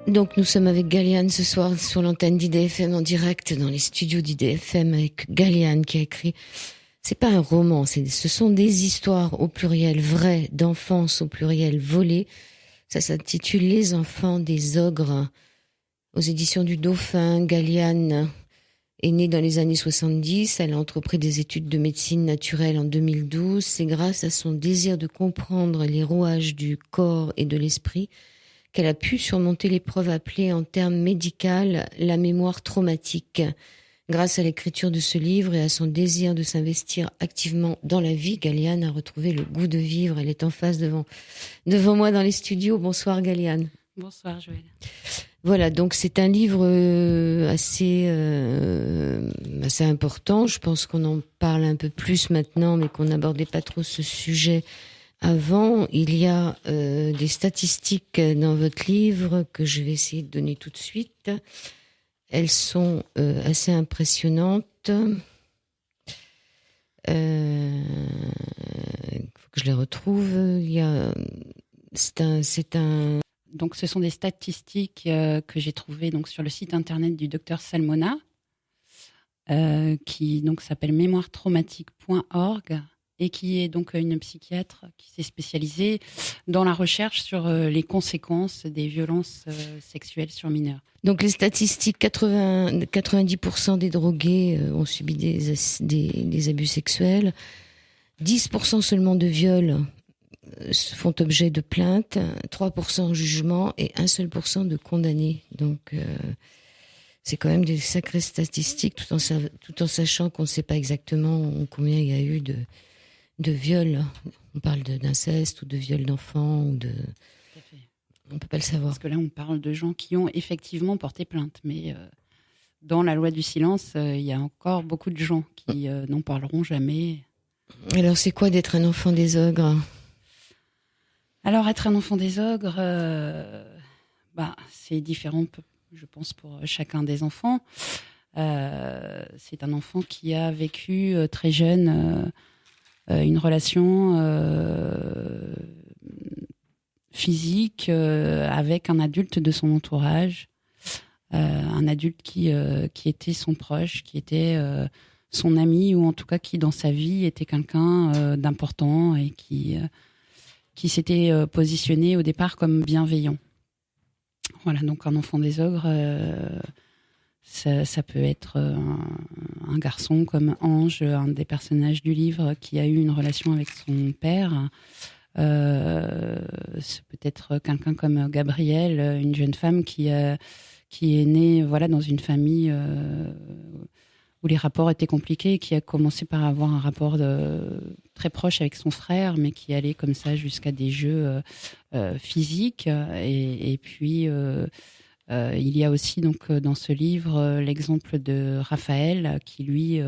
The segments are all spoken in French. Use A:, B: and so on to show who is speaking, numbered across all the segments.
A: Donc nous sommes avec Galiane ce soir sur l'antenne d'IDFM en direct dans les studios d'IDFM avec Galiane qui a écrit, c'est pas un roman, ce sont des histoires au pluriel vraies, d'enfance au pluriel volées. Ça s'intitule Les enfants des ogres aux éditions du Dauphin. Galiane est née dans les années 70, elle a entrepris des études de médecine naturelle en 2012. C'est grâce à son désir de comprendre les rouages du corps et de l'esprit qu'elle a pu surmonter l'épreuve appelée en termes médicaux la mémoire traumatique. Grâce à l'écriture de ce livre et à son désir de s'investir activement dans la vie, Galiane a retrouvé le goût de vivre. Elle est en face devant moi dans les studios. Bonsoir Galiane.
B: Bonsoir Joël.
A: Voilà, donc c'est un livre assez important. Je pense qu'on en parle un peu plus maintenant, mais qu'on n'abordait pas trop ce sujet avant. Il y a des statistiques dans votre livre que je vais essayer de donner tout de suite. Elles sont assez impressionnantes. Il faut que je les retrouve.
B: Donc, ce sont des statistiques que j'ai trouvées donc, sur le site internet du docteur Salmona, qui donc, s'appelle mémoiretraumatique.org et qui est donc une psychiatre qui s'est spécialisée dans la recherche sur les conséquences des violences sexuelles sur mineurs.
A: Donc les statistiques, 90% des drogués ont subi des abus sexuels, 10% seulement de viols font objet de plaintes, 3% en jugement et 1 seul % de condamnés. Donc c'est quand même des sacrées statistiques, tout en sachant qu'on ne sait pas exactement combien il y a eu de viols. On parle d'inceste ou de viols d'enfants ou de... On ne peut pas le savoir.
B: Parce que là, on parle de gens qui ont effectivement porté plainte. Mais dans la loi du silence, il y a encore beaucoup de gens qui n'en parleront jamais.
A: Alors, c'est quoi d'être un enfant des ogres ?
B: Alors, être un enfant des ogres, c'est différent, je pense, pour chacun des enfants. C'est un enfant qui a vécu très jeune une relation physique avec un adulte de son entourage, un adulte qui était son proche, qui était son ami, ou en tout cas qui dans sa vie était quelqu'un d'important et qui s'était positionné au départ comme bienveillant. Voilà, donc un enfant des ogres, ça peut être un garçon comme Ange, un des personnages du livre, qui a eu une relation avec son père. C'est peut-être quelqu'un comme Gabrielle, une jeune femme qui est née dans une famille où les rapports étaient compliqués, qui a commencé par avoir un rapport très proche avec son frère, mais qui allait comme ça jusqu'à des jeux physiques. Et puis, il y a aussi donc dans ce livre l'exemple de Raphaël, qui lui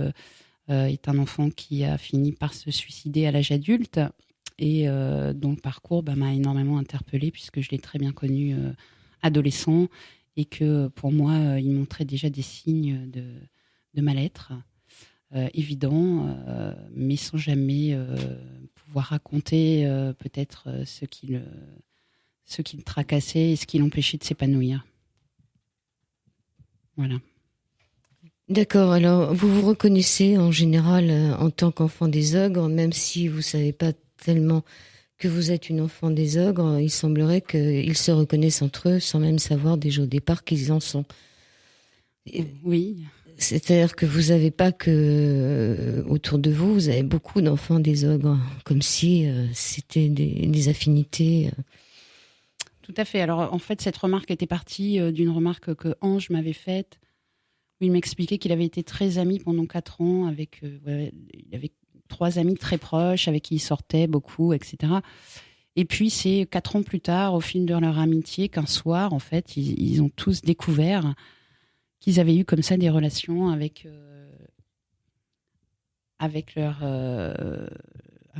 B: est un enfant qui a fini par se suicider à l'âge adulte, et dont le parcours m'a énormément interpellée, puisque je l'ai très bien connu adolescent, et que pour moi, il montrait déjà des signes de mal-être évident, mais sans jamais pouvoir raconter peut-être ce qui le tracassait et ce qui l'empêchait de s'épanouir. Voilà.
A: D'accord, alors vous vous reconnaissez en général en tant qu'enfant des ogres, même si vous ne savez pas tellement que vous êtes une enfant des ogres, il semblerait qu'ils se reconnaissent entre eux sans même savoir déjà au départ qu'ils en sont.
B: Oui.
A: C'est-à-dire que vous n'avez pas que autour de vous, vous avez beaucoup d'enfants des ogres, comme si c'était des affinités.
B: Tout à fait. Alors en fait, cette remarque était partie d'une remarque que Ange m'avait faite, où il m'expliquait qu'il avait été très ami pendant 4 ans avec... il avait 3 amis très proches avec qui il sortait beaucoup, etc. Et puis c'est 4 ans plus tard, au fil de leur amitié, qu'un soir, en fait, ils ont tous découvert qu'ils avaient eu comme ça des relations avec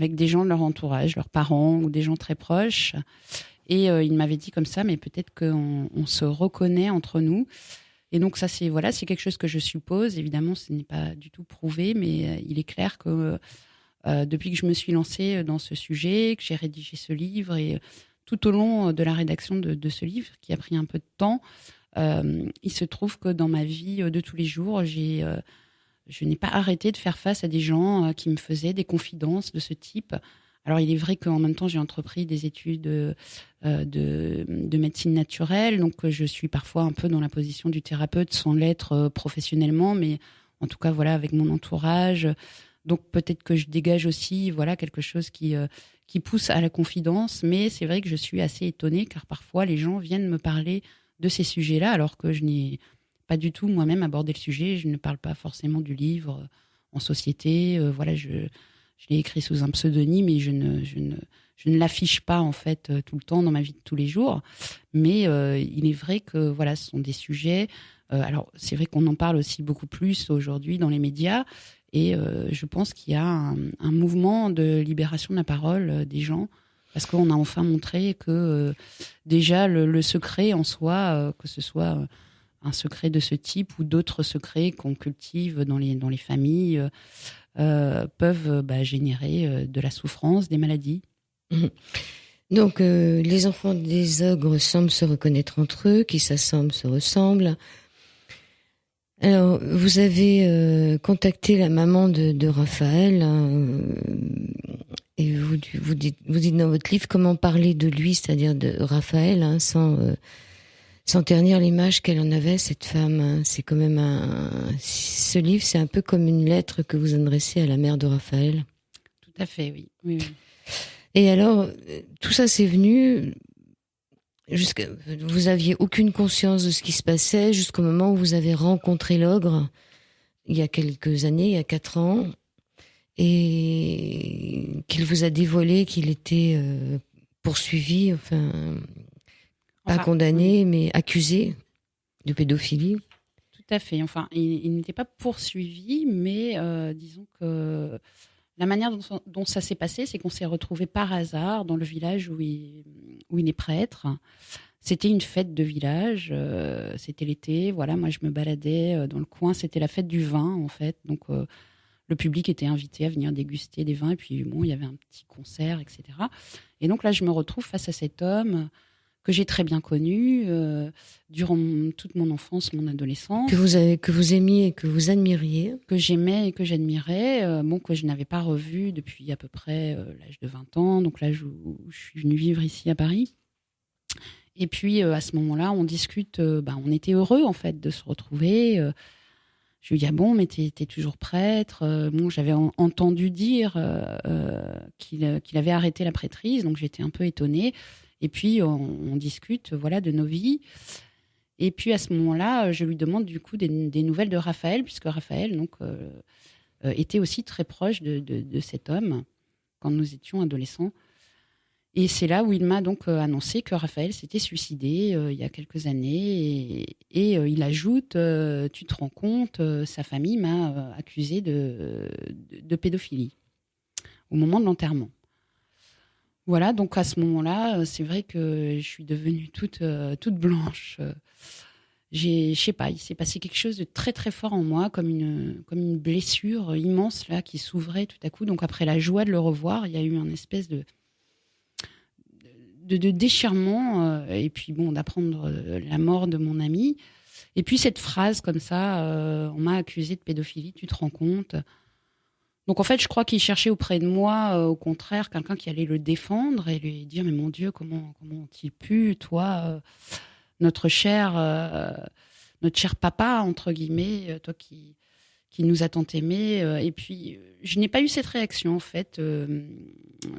B: des gens de leur entourage, leurs parents ou des gens très proches. Et il m'avait dit comme ça, mais peut-être qu'on se reconnaît entre nous. Et donc ça, c'est quelque chose que je suppose. Évidemment, ce n'est pas du tout prouvé, mais il est clair que depuis que je me suis lancée dans ce sujet, que j'ai rédigé ce livre, et tout au long de la rédaction de ce livre, qui a pris un peu de temps, il se trouve que dans ma vie de tous les jours, je n'ai pas arrêté de faire face à des gens qui me faisaient des confidences de ce type. Alors, il est vrai qu'en même temps, j'ai entrepris des études de médecine naturelle, donc je suis parfois un peu dans la position du thérapeute sans l'être professionnellement, mais en tout cas, voilà, avec mon entourage. Donc, peut-être que je dégage aussi, voilà, quelque chose qui pousse à la confidence, mais c'est vrai que je suis assez étonnée, car parfois, les gens viennent me parler de ces sujets-là, alors que je n'ai pas du tout moi-même abordé le sujet. Je ne parle pas forcément du livre en société. Voilà, je l'ai écrit sous un pseudonyme et je ne l'affiche pas en fait tout le temps dans ma vie de tous les jours. Mais il est vrai que voilà, ce sont des sujets. Alors c'est vrai qu'on en parle aussi beaucoup plus aujourd'hui dans les médias et je pense qu'il y a un mouvement de libération de la parole des gens parce qu'on a enfin montré que déjà le secret en soi, que ce soit un secret de ce type ou d'autres secrets qu'on cultive dans les familles. Peuvent générer de la souffrance, des maladies.
A: Mmh. Donc, les enfants des ogres semblent se reconnaître entre eux, qui s'assemblent se ressemblent. Alors, vous avez contacté la maman de Raphaël, hein, et vous dites dans votre livre comment parler de lui, c'est-à-dire de Raphaël, hein, sans ternir l'image qu'elle en avait, cette femme. Hein. C'est quand même ce livre, c'est un peu comme une lettre que vous adressez à la mère de Raphaël.
B: Tout à fait, oui. Oui.
A: Et alors, tout ça, c'est venu vous aviez aucune conscience de ce qui se passait jusqu'au moment où vous avez rencontré l'ogre, il y a quelques années, il y a 4 ans, et qu'il vous a dévoilé qu'il était poursuivi, pas condamné, mais accusé de pédophilie.
B: Tout à fait. Enfin, il n'était pas poursuivi, mais disons que la manière dont ça s'est passé, c'est qu'on s'est retrouvés par hasard dans le village où il est prêtre. C'était une fête de village, c'était l'été. Voilà, moi je me baladais dans le coin. C'était la fête du vin en fait, donc le public était invité à venir déguster des vins. Et puis bon, il y avait un petit concert, etc. Et donc là, je me retrouve face à cet homme que j'ai très bien connu durant toute mon enfance, mon adolescence.
A: Que vous aimiez et que vous admiriez.
B: Que j'aimais et que j'admirais, que je n'avais pas revu depuis à peu près l'âge de 20 ans, donc l'âge où je suis venue vivre ici à Paris. Et puis à ce moment-là, on discute, on était heureux en fait de se retrouver. Je lui dis, ah bon, mais t'es toujours prêtre. J'avais entendu dire qu'il avait arrêté la prêtrise, donc j'étais un peu étonnée. Et puis, on discute voilà, de nos vies. Et puis, à ce moment-là, je lui demande du coup des nouvelles de Raphaël, puisque Raphaël donc, était aussi très proche de cet homme quand nous étions adolescents. Et c'est là où il m'a donc annoncé que Raphaël s'était suicidé il y a quelques années. Et il ajoute, tu te rends compte, sa famille m'a accusé de pédophilie au moment de l'enterrement. Voilà, donc à ce moment-là, c'est vrai que je suis devenue toute blanche. Je sais pas, il s'est passé quelque chose de très très fort en moi, comme une blessure immense là qui s'ouvrait tout à coup. Donc après la joie de le revoir, il y a eu une espèce de déchirement et puis bon d'apprendre la mort de mon ami. Et puis cette phrase comme ça, on m'a accusé de pédophilie, tu te rends compte ? Donc en fait, je crois qu'il cherchait auprès de moi, au contraire, quelqu'un qui allait le défendre et lui dire, mais mon Dieu, comment ont-ils pu, toi, notre cher papa, entre guillemets, toi qui nous a tant aimés. Et puis, je n'ai pas eu cette réaction, en fait,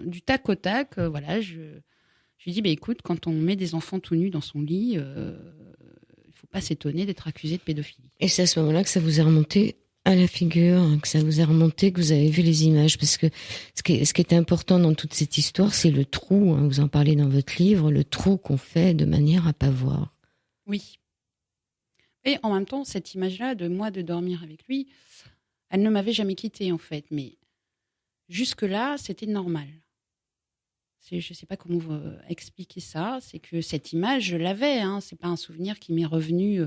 B: du tac au tac. Voilà, je lui dis, écoute, quand on met des enfants tout nus dans son lit, il ne faut pas s'étonner d'être accusé de pédophilie.
A: Et c'est à ce moment-là que ça vous est remonté à la figure, que ça vous est remonté, que vous avez vu les images, parce que ce qui est important dans toute cette histoire, c'est le trou, hein, vous en parlez dans votre livre, le trou qu'on fait de manière à pas voir.
B: Oui. Et en même temps, cette image-là de moi de dormir avec lui, elle ne m'avait jamais quittée en fait, mais jusque-là, c'était normal. Je ne sais pas comment vous expliquer ça, c'est que cette image, je l'avais, hein, c'est pas un souvenir qui m'est revenu...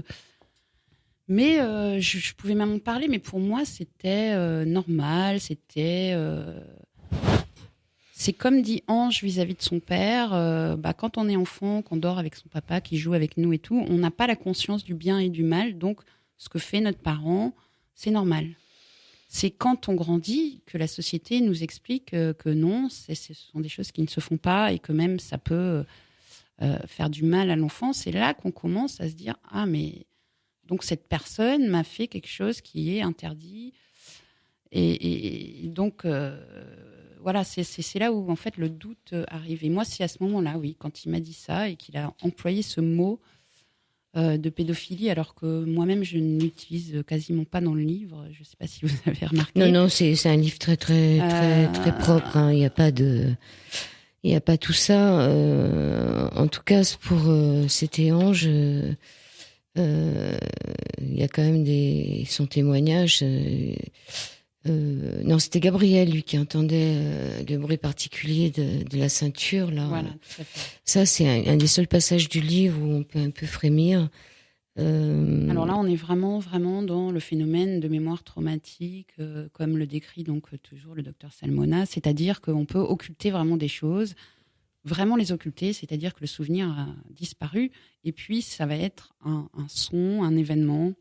B: Mais je pouvais même en parler, mais pour moi, c'était normal, c'était c'est comme dit Ange vis-à-vis de son père. Quand on est enfant, qu'on dort avec son papa, qui joue avec nous et tout, on n'a pas la conscience du bien et du mal. Donc, ce que fait notre parent, c'est normal. C'est quand on grandit que la société nous explique que non, ce sont des choses qui ne se font pas et que même ça peut faire du mal à l'enfant. C'est là qu'on commence à se dire « Ah, mais donc cette personne m'a fait quelque chose qui est interdit. » Et donc, voilà, c'est là où en fait le doute arrive. Et moi, c'est à ce moment-là, oui, quand il m'a dit ça et qu'il a employé ce mot de pédophilie, alors que moi-même, je ne l'utilise quasiment pas dans le livre. Je ne sais pas si vous avez remarqué.
A: Non, c'est un livre très propre. Hein. Il n'y a pas tout ça. En tout cas, pour C'était Ange, il y a quand même son témoignage. Non, c'était Gabriel, lui, qui entendait le bruit particulier de la ceinture. Là.
B: Voilà, tout à fait.
A: Ça, c'est un des seuls passages du livre où on peut un peu frémir.
B: Alors là, on est vraiment dans le phénomène de mémoire traumatique, comme le décrit donc toujours le docteur Salmona, c'est-à-dire qu'on peut occulter vraiment des choses, vraiment les occulter, c'est-à-dire que le souvenir a disparu, et puis ça va être un son, un événement,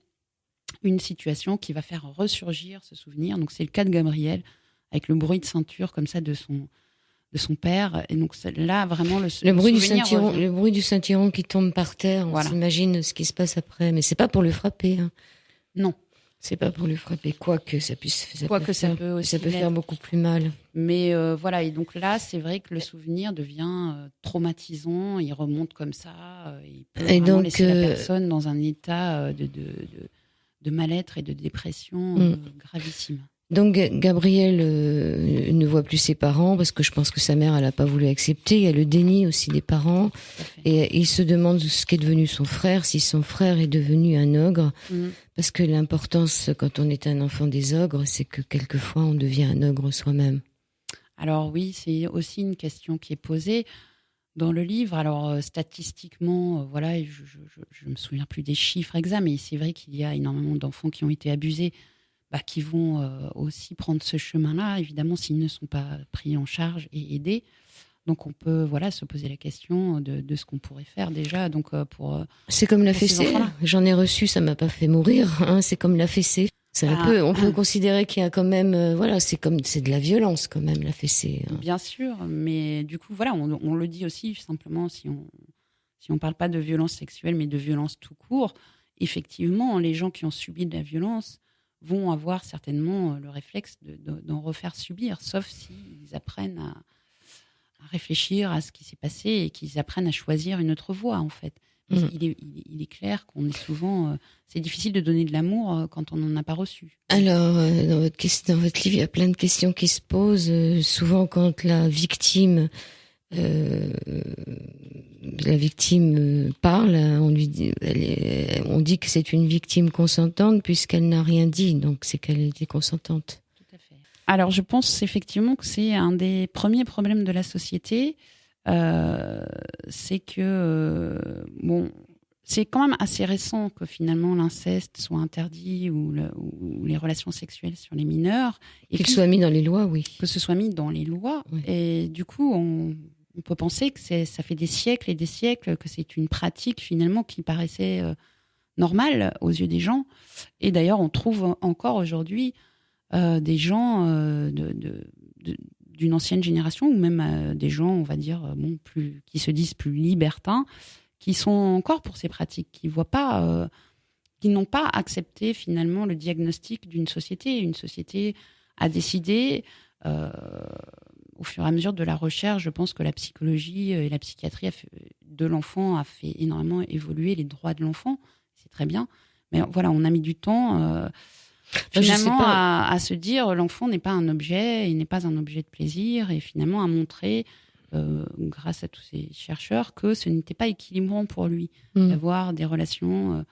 B: une situation qui va faire ressurgir ce souvenir. Donc c'est le cas de Gabriel, avec le bruit de ceinture comme ça de son père. Et donc là, vraiment, le
A: bruit du ceinturon qui tombe par terre. On s'imagine ce qui se passe après. Mais c'est pas pour le frapper. Hein.
B: Non.
A: C'est pas pour le frapper. Quoique ça peut
B: aussi
A: faire beaucoup plus mal.
B: Mais voilà. Et donc là, c'est vrai que le souvenir devient traumatisant. Il remonte comme ça. Il peut vraiment laisser la personne dans un état de mal-être et de dépression gravissime.
A: Donc Gabriel ne voit plus ses parents parce que je pense que sa mère elle a pas voulu accepter. Il y a le déni aussi des parents et il se demande ce qu'est devenu son frère, si son frère est devenu un ogre, parce que l'importance quand on est un enfant des ogres, c'est que quelquefois on devient un ogre soi-même.
B: Alors oui, c'est aussi une question qui est posée dans le livre. Alors statistiquement, voilà, je me souviens plus des chiffres exacts, mais c'est vrai qu'il y a énormément d'enfants qui ont été abusés. Qui vont aussi prendre ce chemin-là, évidemment, s'ils ne sont pas pris en charge et aidés. Donc, on peut se poser la question de ce qu'on pourrait faire déjà. Donc,
A: c'est comme la fessée. J'en ai reçu, ça m'a pas fait mourir. Hein, c'est comme la fessée. On peut considérer qu'il y a quand même, c'est de la violence quand même, la fessée. Hein.
B: Bien sûr, mais du coup, on le dit aussi simplement si on parle pas de violence sexuelle, mais de violence tout court. Effectivement, les gens qui ont subi de la violence vont avoir certainement le réflexe d'en refaire subir, sauf s'ils apprennent à réfléchir à ce qui s'est passé et qu'ils apprennent à choisir une autre voie, en fait. Il est clair qu'on est souvent... c'est difficile de donner de l'amour quand on n'en a pas reçu.
A: Alors, dans votre livre, il y a plein de questions qui se posent. Souvent, quand la victime parle, on dit que c'est une victime consentante puisqu'elle n'a rien dit, donc c'est qu'elle était consentante.
B: Tout à fait. Alors je pense effectivement que c'est un des premiers problèmes de la société, c'est que c'est quand même assez récent que finalement l'inceste soit interdit ou les relations sexuelles sur les mineurs.
A: Qu'il soit mis dans les lois, oui.
B: Que ce soit mis dans les lois, oui. Et du coup on peut penser que ça fait des siècles et des siècles que c'est une pratique finalement qui paraissait normale aux yeux des gens. Et d'ailleurs, on trouve encore aujourd'hui des gens d'une ancienne génération ou même des gens, on va dire, qui se disent plus libertins, qui sont encore pour ces pratiques, qui n'ont pas accepté finalement le diagnostic d'une société. Une société a décidé. Au fur et à mesure de la recherche, je pense que la psychologie et la psychiatrie de l'enfant a fait énormément évoluer les droits de l'enfant. C'est très bien. Mais voilà, on a mis du temps finalement à se dire l'enfant n'est pas un objet, il n'est pas un objet de plaisir, et finalement à montrer, grâce à tous ces chercheurs, que ce n'était pas équilibrant pour lui d'avoir des relations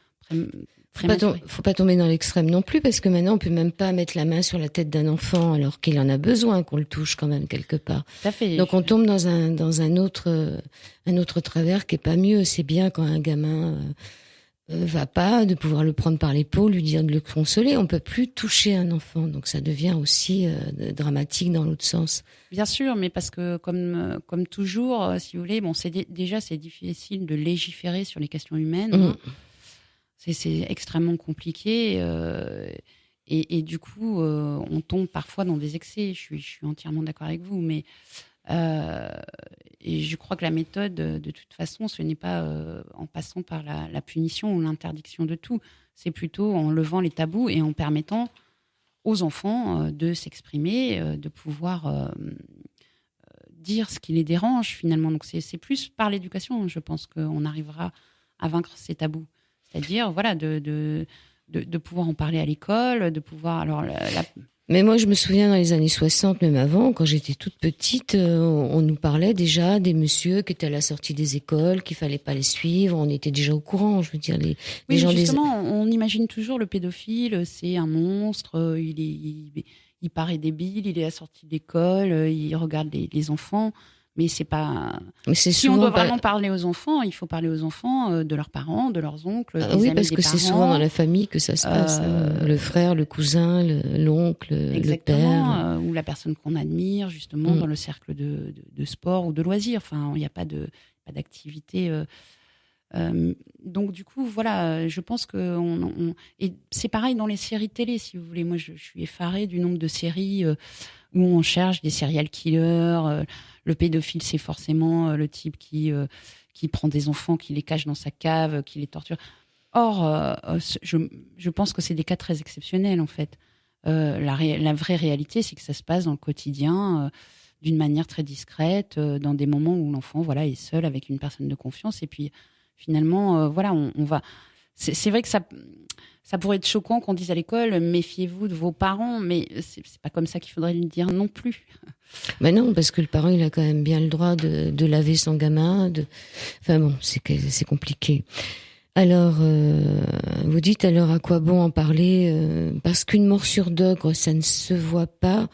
A: faut pas tomber dans l'extrême non plus, parce que maintenant on peut même pas mettre la main sur la tête d'un enfant alors qu'il en a besoin qu'on le touche quand même quelque part.
B: Tout à fait.
A: Donc on tombe dans un autre travers qui est pas mieux. C'est bien quand un gamin va pas, de pouvoir le prendre par l'épaule, lui dire de le consoler. On peut plus toucher un enfant, donc ça devient aussi dramatique dans l'autre sens.
B: Bien sûr, mais parce que comme toujours, si vous voulez, bon, déjà c'est difficile de légiférer sur les questions humaines.
A: Mmh.
B: C'est extrêmement compliqué et du coup, on tombe parfois dans des excès. Je suis entièrement d'accord avec vous, mais et je crois que la méthode, de toute façon, ce n'est pas en passant par la punition ou l'interdiction de tout. C'est plutôt en levant les tabous et en permettant aux enfants de s'exprimer, de pouvoir dire ce qui les dérange finalement. Donc c'est plus par l'éducation, je pense qu'on arrivera à vaincre ces tabous. C'est-à-dire, voilà, de pouvoir en parler à l'école, de pouvoir... Alors,
A: Mais moi, je me souviens dans les années 60, même avant, quand j'étais toute petite, on nous parlait déjà des messieurs qui étaient à la sortie des écoles, qu'il fallait pas les suivre. On était déjà au courant, je veux dire. Les gens
B: justement, on imagine toujours le pédophile, c'est un monstre, il paraît débile, il est à la sortie de l'école, il regarde les enfants. Mais c'est pas.
A: Mais c'est
B: si on doit vraiment parler aux enfants, il faut parler aux enfants de leurs parents, de leurs oncles, des
A: oui,
B: amis
A: parce
B: des
A: que
B: parents.
A: c'est souvent dans la famille que ça se passe. Le frère, le cousin, l'oncle, le père.
B: Ou la personne qu'on admire, justement, dans le cercle de sport ou de loisirs. Enfin, il n'y a pas d'activité. Donc, du coup, voilà, je pense que. Et c'est pareil dans les séries télé, si vous voulez. Moi, je suis effarée du nombre de séries où on cherche des serial killers. Le pédophile, c'est forcément le type qui prend des enfants, qui les cache dans sa cave, qui les torture. Or, je pense que c'est des cas très exceptionnels, en fait. La vraie réalité, c'est que ça se passe dans le quotidien, d'une manière très discrète, dans des moments où l'enfant, voilà, est seul avec une personne de confiance. Et puis, finalement, voilà, on va... C'est vrai que ça pourrait être choquant qu'on dise à l'école, méfiez-vous de vos parents, mais c'est pas comme ça qu'il faudrait le dire non plus.
A: Ben non, parce que le parent, il a quand même bien le droit de laver son gamin. Enfin bon, c'est compliqué. Alors, vous dites alors à quoi bon en parler parce qu'une morsure d'ogre, ça ne se voit pas.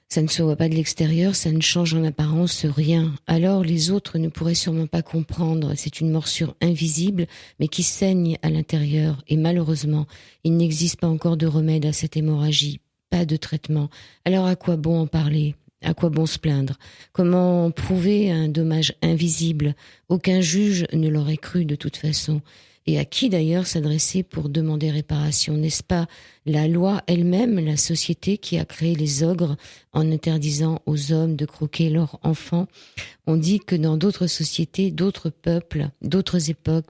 A: Ça ne se voit pas de l'extérieur, ça ne change en apparence rien. Alors les autres ne pourraient sûrement pas comprendre. C'est une morsure invisible, mais qui saigne à l'intérieur. Et malheureusement, il n'existe pas encore de remède à cette hémorragie, pas de traitement. Alors à quoi bon en parler ? À quoi bon se plaindre ? Comment prouver un dommage invisible ? Aucun juge ne l'aurait cru de toute façon. Et à qui d'ailleurs s'adresser pour demander réparation ? N'est-ce pas la loi elle-même, la société qui a créé les ogres en interdisant aux hommes de croquer leurs enfants ? On dit que dans d'autres sociétés, d'autres peuples, d'autres époques,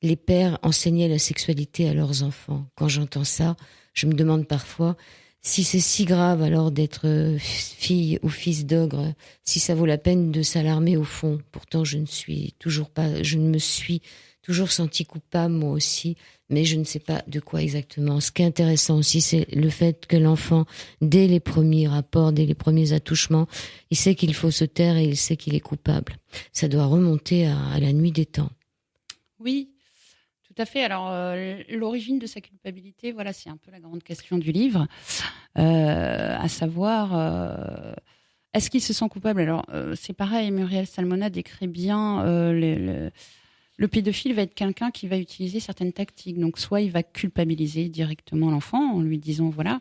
A: les pères enseignaient la sexualité à leurs enfants. Quand j'entends ça, je me demande parfois si c'est si grave alors d'être fille ou fils d'ogre, si ça vaut la peine de s'alarmer au fond. Pourtant, je ne me suis toujours senti coupable, moi aussi, mais je ne sais pas de quoi exactement. Ce qui est intéressant aussi, c'est le fait que l'enfant, dès les premiers rapports, dès les premiers attouchements, il sait qu'il faut se taire et il sait qu'il est coupable. Ça doit remonter à la nuit des temps.
B: Oui, tout à fait. Alors, l'origine de sa culpabilité, voilà, c'est un peu la grande question du livre, à savoir... est-ce qu'il se sent coupable ? Alors, c'est pareil, Muriel Salmona décrit bien le pédophile va être quelqu'un qui va utiliser certaines tactiques. Donc, soit il va culpabiliser directement l'enfant en lui disant, voilà,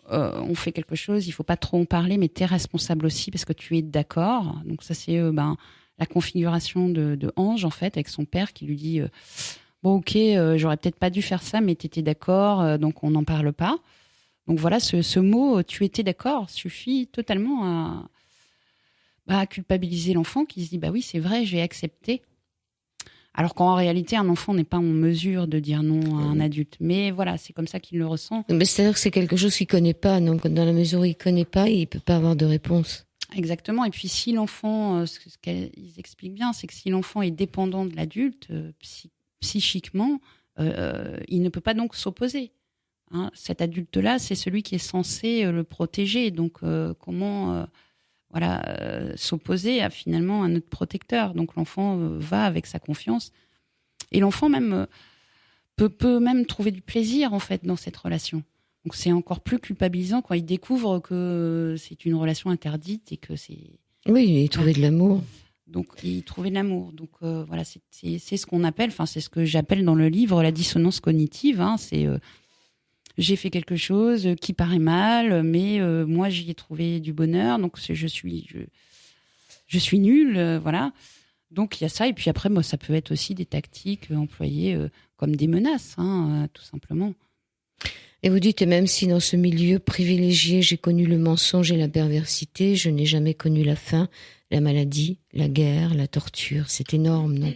B: on fait quelque chose, il ne faut pas trop en parler, mais tu es responsable aussi parce que tu es d'accord. Donc, ça, c'est la configuration de Ange, en fait, avec son père qui lui dit, bon, ok, j'aurais peut-être pas dû faire ça, mais tu étais d'accord, donc on n'en parle pas. Donc, voilà, ce mot, tu étais d'accord, suffit totalement à culpabiliser l'enfant qui se dit, bah oui, c'est vrai, j'ai accepté. Alors qu'en réalité, un enfant n'est pas en mesure de dire non à un adulte. Mais voilà, c'est comme ça qu'il le ressent.
A: Mais c'est-à-dire que c'est quelque chose qu'il connaît pas. Donc, dans la mesure où il connaît pas, il peut pas avoir de réponse.
B: Exactement. Et puis, si l'enfant, ce qu'ils expliquent bien, c'est que si l'enfant est dépendant de l'adulte, psychiquement, il ne peut pas donc s'opposer. Hein, cet adulte-là, c'est celui qui est censé le protéger. Donc, comment... s'opposer à finalement un autre protecteur. Donc l'enfant va avec sa confiance. Et l'enfant même peut même trouver du plaisir en fait dans cette relation. Donc c'est encore plus culpabilisant quand il découvre que c'est une relation interdite et que c'est...
A: Oui, il trouvait de l'amour.
B: Donc, il trouvait de l'amour. Donc, voilà, c'est ce qu'on appelle, enfin, c'est ce que j'appelle dans le livre la dissonance cognitive. Hein. C'est j'ai fait quelque chose qui paraît mal, mais moi, j'y ai trouvé du bonheur. Donc, je suis nulle, voilà. Donc, il y a ça. Et puis après, moi, ça peut être aussi des tactiques employées comme des menaces, hein, tout simplement.
A: Et vous dites, et même si dans ce milieu privilégié, j'ai connu le mensonge et la perversité, je n'ai jamais connu la faim, la maladie, la guerre, la torture. C'est énorme, non?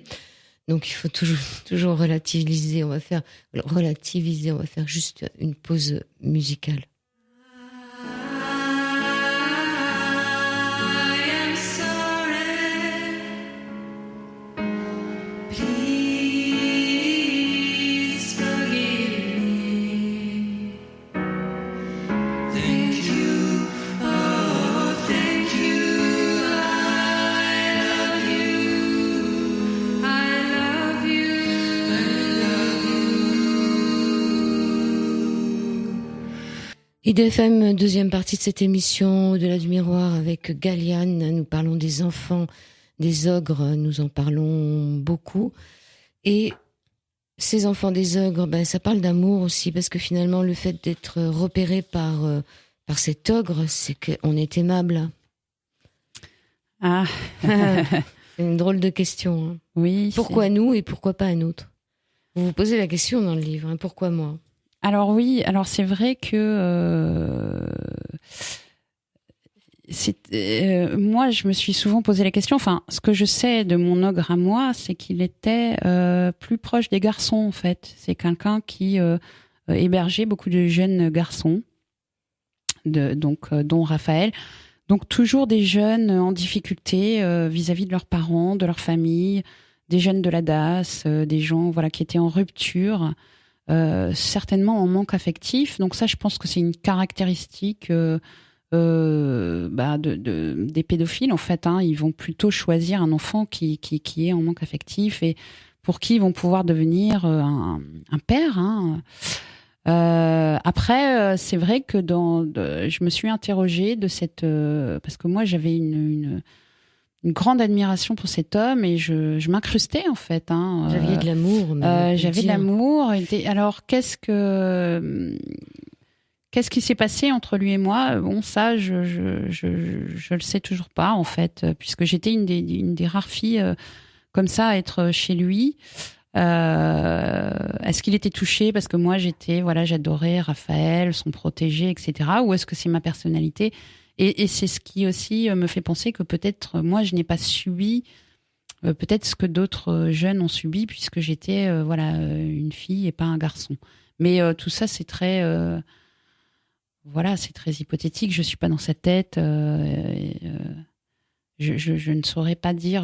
A: Donc il faut toujours relativiser. On va faire juste une pause musicale. IDFM, deuxième partie de cette émission Au-delà du miroir avec Galiane. Nous parlons des enfants, des ogres, nous en parlons beaucoup. Et ces enfants des ogres, ça parle d'amour aussi, parce que finalement, le fait d'être repéré par cet ogre, c'est qu'on est aimable.
B: Ah,
A: c'est une drôle de question. Hein.
B: Oui.
A: Pourquoi nous et pourquoi pas un autre? Vous vous posez la question dans le livre, hein, pourquoi moi?
B: Alors oui, alors c'est vrai que moi, je me suis souvent posé la question. Enfin, ce que je sais de mon ogre à moi, c'est qu'il était plus proche des garçons, en fait. C'est quelqu'un qui hébergeait beaucoup de jeunes garçons, dont Raphaël. Donc toujours des jeunes en difficulté vis-à-vis de leurs parents, de leur famille, des jeunes de la DAS, des gens qui étaient en rupture. Certainement en manque affectif. Donc ça, je pense que c'est une caractéristique des pédophiles, en fait. Hein. Ils vont plutôt choisir un enfant qui est en manque affectif et pour qui ils vont pouvoir devenir un père. Hein. Après, c'est vrai que je me suis interrogée de cette... parce que moi, j'avais une grande admiration pour cet homme et je m'incrustais en fait. Hein.
A: J'avais de l'amour.
B: J'avais de l'amour. Alors qu'est-ce qui s'est passé entre lui et moi? Bon, ça, je le sais toujours pas en fait, puisque j'étais une des rares filles comme ça à être chez lui. Est-ce qu'il était touché parce que moi j'adorais Raphaël, son protégé, etc. Ou est-ce que c'est ma personnalité? Et c'est ce qui aussi me fait penser que peut-être moi je n'ai pas subi peut-être ce que d'autres jeunes ont subi puisque j'étais une fille et pas un garçon. Mais tout ça c'est très c'est très hypothétique. Je suis pas dans sa tête. Je ne saurais pas dire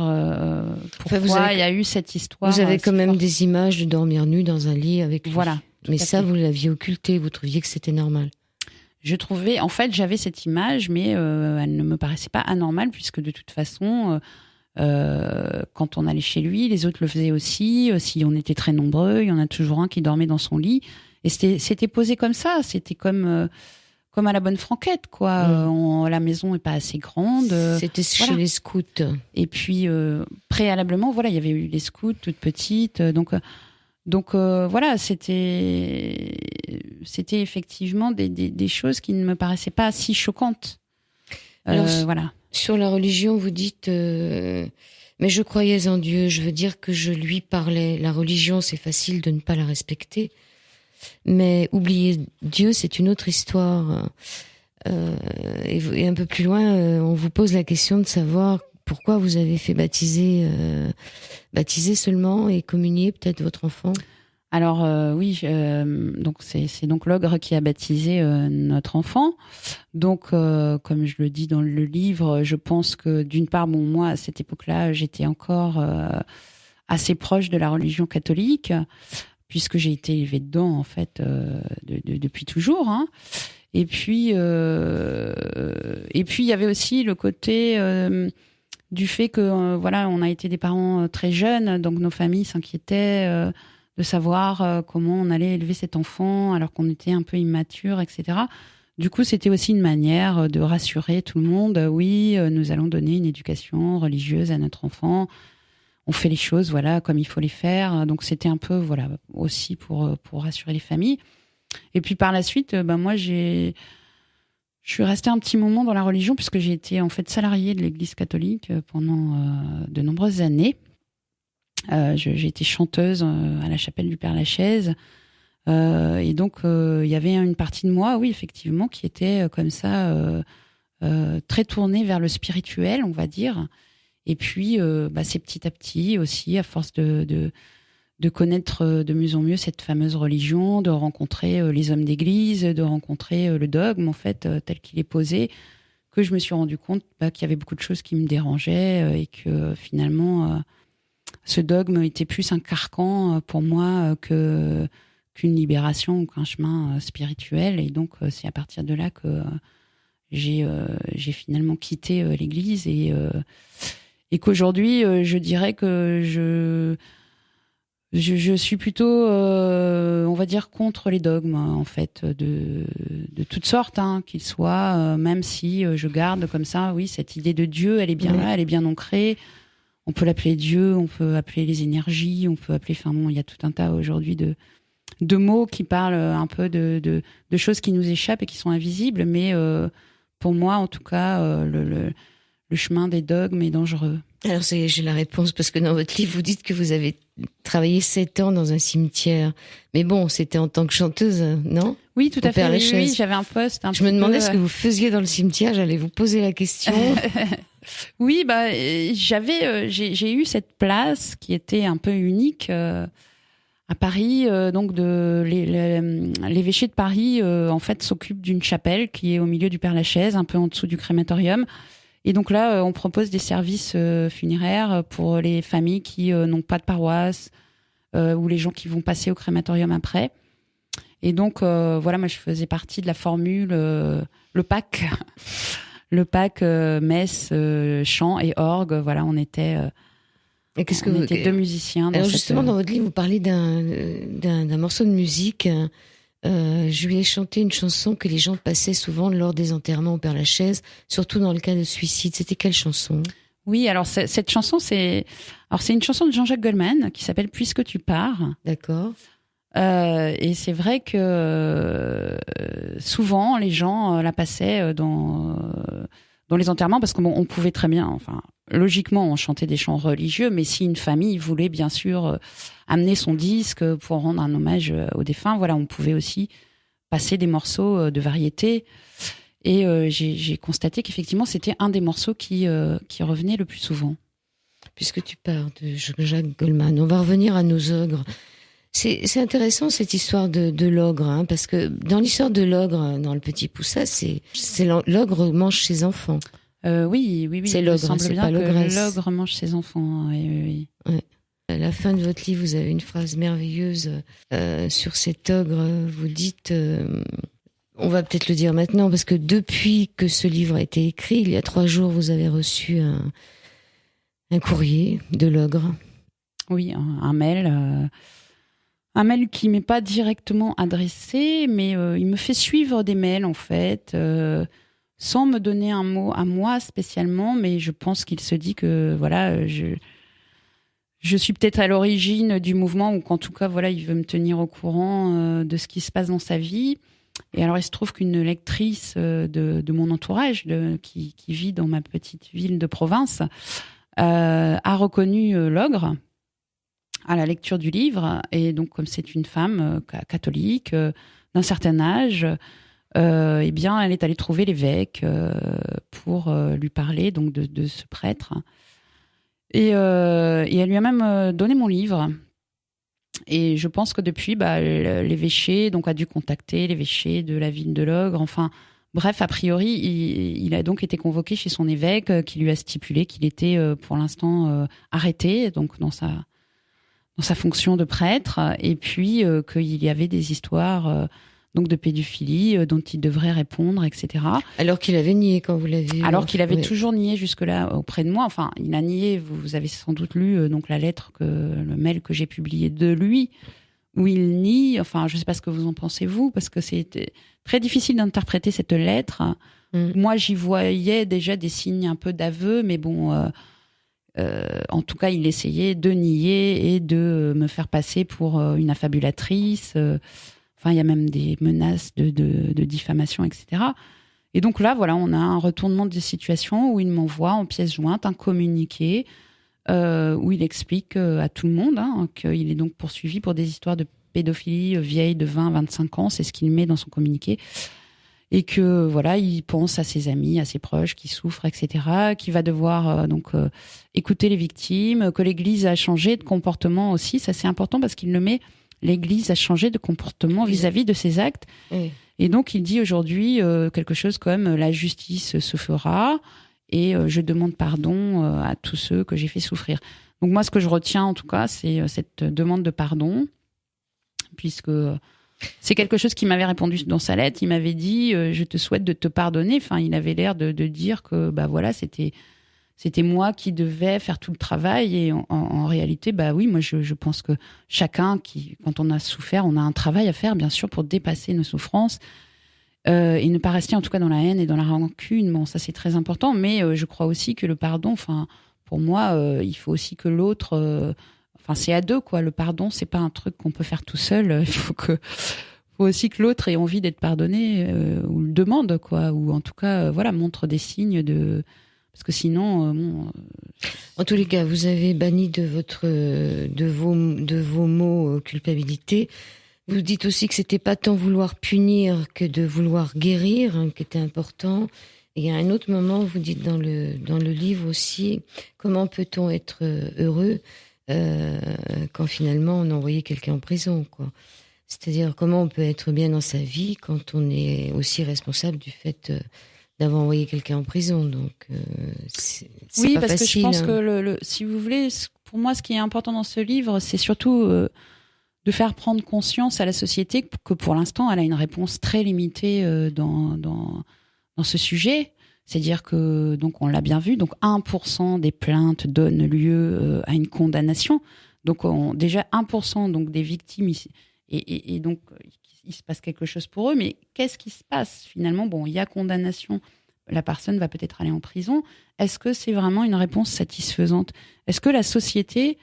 B: pourquoi il y a eu cette histoire.
A: Vous avez quand même des images de dormir nu dans un lit avec lui.
B: Voilà.
A: Mais ça, vous l'aviez occulté. Vous trouviez que c'était normal.
B: J'avais cette image, mais elle ne me paraissait pas anormale, puisque de toute façon, quand on allait chez lui, les autres le faisaient aussi. Si on était très nombreux, il y en a toujours un qui dormait dans son lit. Et c'était posé comme ça. C'était comme à la bonne franquette, quoi. La maison n'est pas assez grande.
A: C'était chez les scouts.
B: Et puis, préalablement, il y avait eu les scouts toutes petites. Donc c'était effectivement des choses qui ne me paraissaient pas si choquantes.
A: Alors, sur la religion, vous dites mais je croyais en Dieu, je veux dire que je lui parlais. La religion, c'est facile de ne pas la respecter, mais oublier Dieu, c'est une autre histoire. Et un peu plus loin, on vous pose la question de savoir pourquoi vous avez fait baptiser seulement et communier peut-être votre enfant.
B: Alors oui, donc c'est donc l'ogre qui a baptisé notre enfant. Donc comme je le dis dans le livre, je pense que d'une part, moi à cette époque-là, j'étais encore assez proche de la religion catholique, puisque j'ai été élevée dedans en fait depuis toujours. Hein. Et puis il y avait aussi le côté du fait que on a été des parents très jeunes, donc nos familles s'inquiétaient de savoir comment on allait élever cet enfant alors qu'on était un peu immature, etc. Du coup, c'était aussi une manière de rassurer tout le monde. Oui, nous allons donner une éducation religieuse à notre enfant. On fait les choses, voilà, comme il faut les faire. Donc, c'était un peu, voilà, aussi pour rassurer les familles. Et puis, par la suite, moi, je suis restée un petit moment dans la religion puisque j'ai été, en fait, salariée de l'Église catholique pendant de nombreuses années. J'ai été chanteuse à la chapelle du Père-Lachaise. Et donc, il y avait une partie de moi, oui, effectivement, qui était comme ça, très tournée vers le spirituel, on va dire. Et puis, c'est petit à petit aussi, à force de connaître de mieux en mieux cette fameuse religion, de rencontrer les hommes d'église, de rencontrer le dogme, en fait, tel qu'il est posé, que je me suis rendu compte qu'il y avait beaucoup de choses qui me dérangeaient et que finalement, ce dogme était plus un carcan pour moi qu'une libération ou qu'un chemin spirituel. Et donc, c'est à partir de là que j'ai finalement quitté l'Église et qu'aujourd'hui, je dirais que je suis plutôt, on va dire, contre les dogmes, en fait, de toutes sortes, qu'ils soient, même si je garde comme ça, oui, cette idée de Dieu, elle est bien là, elle est bien ancrée. On peut l'appeler Dieu, on peut appeler les énergies, on peut appeler, enfin bon, il y a tout un tas aujourd'hui de mots qui parlent un peu de choses qui nous échappent et qui sont invisibles, mais pour moi, en tout cas, le chemin des dogmes est dangereux.
A: Alors, ça y est, j'ai la réponse, parce que dans votre livre, vous dites que vous avez travaillé 7 ans dans un cimetière. Mais bon, c'était en tant que chanteuse, non?
B: Oui, tout à fait. Oui, j'avais un poste.
A: Je me demandais ce que vous faisiez dans le cimetière, j'allais vous poser la question.
B: Oui, j'ai eu cette place qui était un peu unique à Paris. Donc, l'évêché de Paris, en fait, s'occupe d'une chapelle qui est au milieu du Père-Lachaise, un peu en dessous du crématorium. Et donc là, on propose des services funéraires pour les familles qui n'ont pas de paroisse ou les gens qui vont passer au crématorium après. Et donc, moi, je faisais partie de la formule, le PAC. Le PAC, messe, chant et orgue. Voilà, on était, était 2 musiciens.
A: Alors justement, dans votre livre, vous parlez d'un morceau de musique. Je lui ai chanté une chanson que les gens passaient souvent lors des enterrements au Père-Lachaise, surtout dans le cas de suicide. C'était quelle chanson?
B: Oui, alors cette chanson, c'est une chanson de Jean-Jacques Goldman qui s'appelle Puisque tu pars.
A: D'accord.
B: Et c'est vrai que souvent les gens la passaient dans les enterrements parce qu'on pouvait très bien, enfin logiquement on chantait des chants religieux, mais si une famille voulait bien sûr amener son disque pour rendre un hommage aux défunts, voilà, on pouvait aussi passer des morceaux de variété. Et j'ai constaté qu'effectivement c'était un des morceaux qui revenait le plus souvent.
A: Puisque tu parles de Jacques Goldman, on va revenir à nos ogres. C'est intéressant cette histoire de l'ogre, parce que dans l'histoire de l'ogre, dans Le Petit Poussa, c'est l'ogre mange ses enfants.
B: Oui.
A: C'est l'ogre,
B: il semble
A: c'est
B: bien
A: pas
B: que
A: l'ogresse.
B: l'ogre mange ses enfants. Oui.
A: Ouais. À la fin de votre livre, vous avez une phrase merveilleuse sur cet ogre. Vous dites, on va peut-être le dire maintenant, parce que depuis que ce livre a été écrit, il y a 3 jours, vous avez reçu un courrier de l'ogre.
B: Oui, un mail. Un mail qui m'est pas directement adressé, mais il me fait suivre des mails, en fait, sans me donner un mot à moi spécialement, mais je pense qu'il se dit que, voilà, je suis peut-être à l'origine du mouvement, ou qu'en tout cas, voilà, il veut me tenir au courant de ce qui se passe dans sa vie. Et alors, il se trouve qu'une lectrice de mon entourage, qui vit dans ma petite ville de province, a reconnu l'ogre à la lecture du livre. Et donc, comme c'est une femme catholique d'un certain âge, eh bien, elle est allée trouver l'évêque pour lui parler donc de ce prêtre. Et elle lui a même donné mon livre. Et je pense que depuis, l'évêché donc a dû contacter l'évêché de la ville de l'Ogre. Enfin, bref, a priori, il a donc été convoqué chez son évêque, qui lui a stipulé qu'il était pour l'instant arrêté, donc dans sa fonction de prêtre, et puis qu'il y avait des histoires donc de pédophilie dont il devrait répondre, etc.
A: Alors qu'il avait nié quand vous l'avez vu.
B: Alors qu'il avait toujours nié jusque-là auprès de moi. Enfin, il a nié. Vous avez sans doute lu donc le mail que j'ai publié de lui, où il nie, enfin, je ne sais pas ce que vous en pensez vous, parce que c'était très difficile d'interpréter cette lettre. Moi, j'y voyais déjà des signes un peu d'aveu, mais bon, en tout cas, il essayait de nier et de me faire passer pour une affabulatrice. Enfin, il y a même des menaces de diffamation, etc. Et donc là, voilà, on a un retournement de situation où il m'envoie en pièce jointe un communiqué où il explique à tout le monde qu'il est donc poursuivi pour des histoires de pédophilie vieille de 20-25 ans, c'est ce qu'il met dans son communiqué, et que voilà, il pense à ses amis, à ses proches qui souffrent, etc., qu'il va devoir écouter les victimes, que l'Église a changé de comportement aussi, ça c'est important parce qu'il le met, l'Église a changé de comportement vis-à-vis de ses actes, et donc il dit aujourd'hui quelque chose comme la justice se fera, et je demande pardon à tous ceux que j'ai fait souffrir. Donc moi, ce que je retiens, en tout cas, c'est cette demande de pardon, puisque c'est quelque chose qu'il m'avait répondu dans sa lettre. Il m'avait dit je te souhaite de te pardonner. Enfin, il avait l'air de dire que bah voilà, c'était moi qui devais faire tout le travail. Et en réalité, bah oui, moi je pense que chacun quand on a souffert, on a un travail à faire, bien sûr, pour dépasser nos souffrances. Et ne pas rester en tout cas dans la haine et dans la rancune, bon ça c'est très important, mais je crois aussi que le pardon, enfin pour moi il faut aussi que l'autre, enfin c'est à deux quoi, le pardon c'est pas un truc qu'on peut faire tout seul, il faut aussi que l'autre ait envie d'être pardonné ou le demande quoi, ou en tout cas voilà montre des signes de, parce que sinon
A: En tous les cas, vous avez banni de vos mots culpabilité. Vous dites aussi que c'était pas tant vouloir punir que de vouloir guérir, qui était important. Et il y a un autre moment, vous dites dans le livre aussi, comment peut-on être heureux quand finalement on a envoyé quelqu'un en prison, quoi. C'est-à-dire comment on peut être bien dans sa vie quand on est aussi responsable du fait d'avoir envoyé quelqu'un en prison. Donc c'est
B: oui,
A: pas
B: parce
A: facile,
B: que je pense que si vous voulez, pour moi, ce qui est important dans ce livre, c'est surtout de faire prendre conscience à la société que pour l'instant, elle a une réponse très limitée dans ce sujet. C'est-à-dire que, donc on l'a bien vu, donc 1% des plaintes donnent lieu à une condamnation. Donc déjà 1% donc, des victimes, et donc il se passe quelque chose pour eux. Mais qu'est-ce qui se passe finalement? Bon, il y a condamnation, la personne va peut-être aller en prison. Est-ce que c'est vraiment une réponse satisfaisante? Est-ce que la société